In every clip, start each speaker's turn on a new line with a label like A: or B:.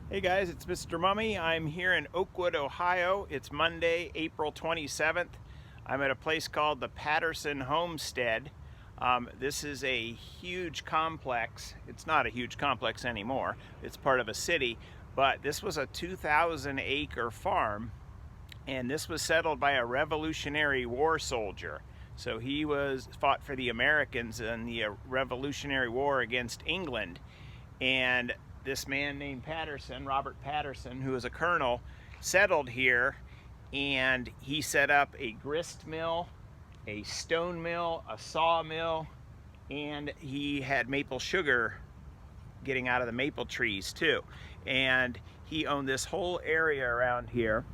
A: Hey guys, it's Mr. Mummy. I'm here in Oakwood, Ohio. It's Monday, April 27th. I'm at a place called the Patterson Homestead. This is a huge complex. It's not a huge complex anymore. It's part of a city, but this was a 2,000-acre farm, and this was settled by a Revolutionary War soldier. So he fought for the Americans in the Revolutionary War against England, and this man named Patterson, Robert Patterson, who was a colonel, settled here, and he set up a grist mill, a stone mill, a sawmill, and he had maple sugar getting out of the maple trees too. And he owned this whole area around here,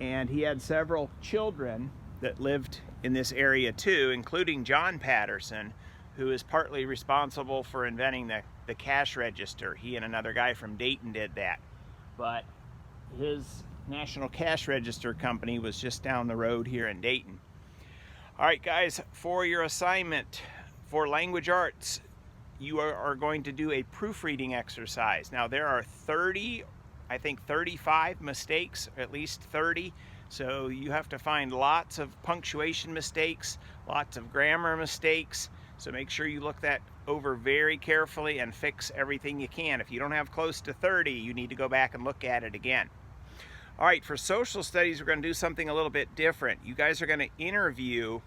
A: and he had several children that lived in this area too, including John Patterson, who is partly responsible for inventing the cash register. He and another guy from Dayton did that. But his National Cash Register company was just down the road here in Dayton. All right, guys, for your assignment for language arts, you are going to do a proofreading exercise. Now, there are 35 mistakes, at least 30. So you have to find lots of punctuation mistakes, lots of grammar mistakes. So make sure you look that over very carefully and fix everything you can. If you don't have close to 30, you need to go back and look at it again. All right, for social studies, we're going to do something a little bit different. You guys are going to interview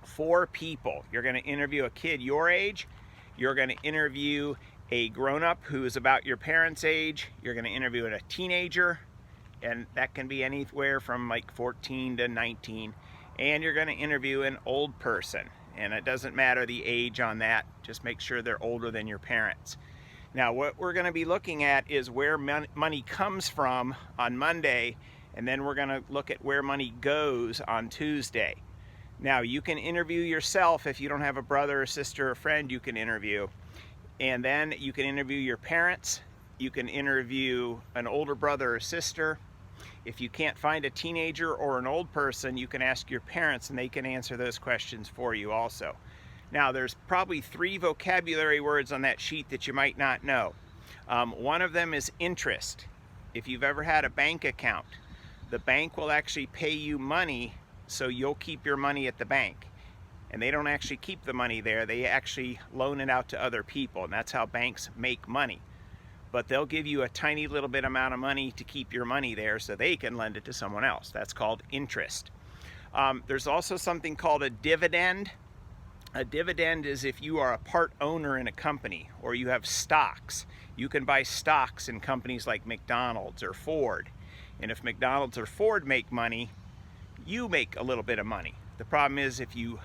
A: 4 people. You're going to interview a kid your age. You're going to interview a grown-up who is about your parents' age. You're going to interview a teenager, and that can be anywhere from like 14 to 19. And you're going to interview an old person. And it doesn't matter the age on that, just make sure they're older than your parents. Now, what we're going to be looking at is where money comes from on Monday, and then we're going to look at where money goes on Tuesday. Now, you can interview yourself. If you don't have a brother or sister or friend you can interview, and then you can interview your parents. You can interview an older brother or sister. If you can't find a teenager or an old person, you can ask your parents and they can answer those questions for you also. Now, there's probably 3 vocabulary words on that sheet that you might not know. One of them is interest. If you've ever had a bank account, the bank will actually pay you money, so you'll keep your money at the bank. And they don't actually keep the money there, they actually loan it out to other people, and that's how banks make money. But they'll give you a tiny little bit amount of money to keep your money there so they can lend it to someone else. That's called interest. There's also something called a dividend. A dividend is if you are a part owner in a company or you have stocks. You can buy stocks in companies like McDonald's or Ford. And if McDonald's or Ford make money, you make a little bit of money. The problem is if you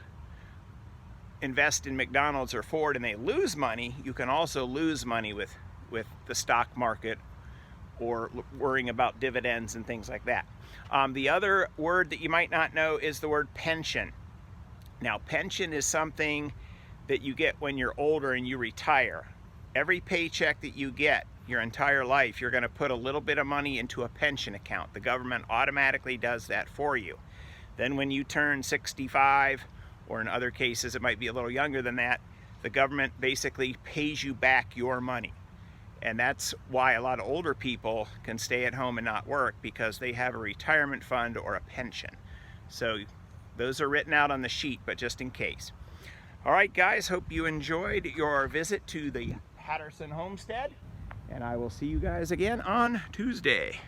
A: invest in McDonald's or Ford and they lose money, you can also lose money with the stock market or worrying about dividends and things like that. The other word that you might not know is the word pension. Now, pension is something that you get when you're older and you retire. Every paycheck that you get your entire life, you're going to put a little bit of money into a pension account. The government automatically does that for you. Then when you turn 65, or in other cases it might be a little younger than that, the government basically pays you back your money. And that's why a lot of older people can stay at home and not work, because they have a retirement fund or a pension. So those are written out on the sheet, but just in case. All right, guys, hope you enjoyed your visit to the Patterson Homestead, and I will see you guys again on Tuesday.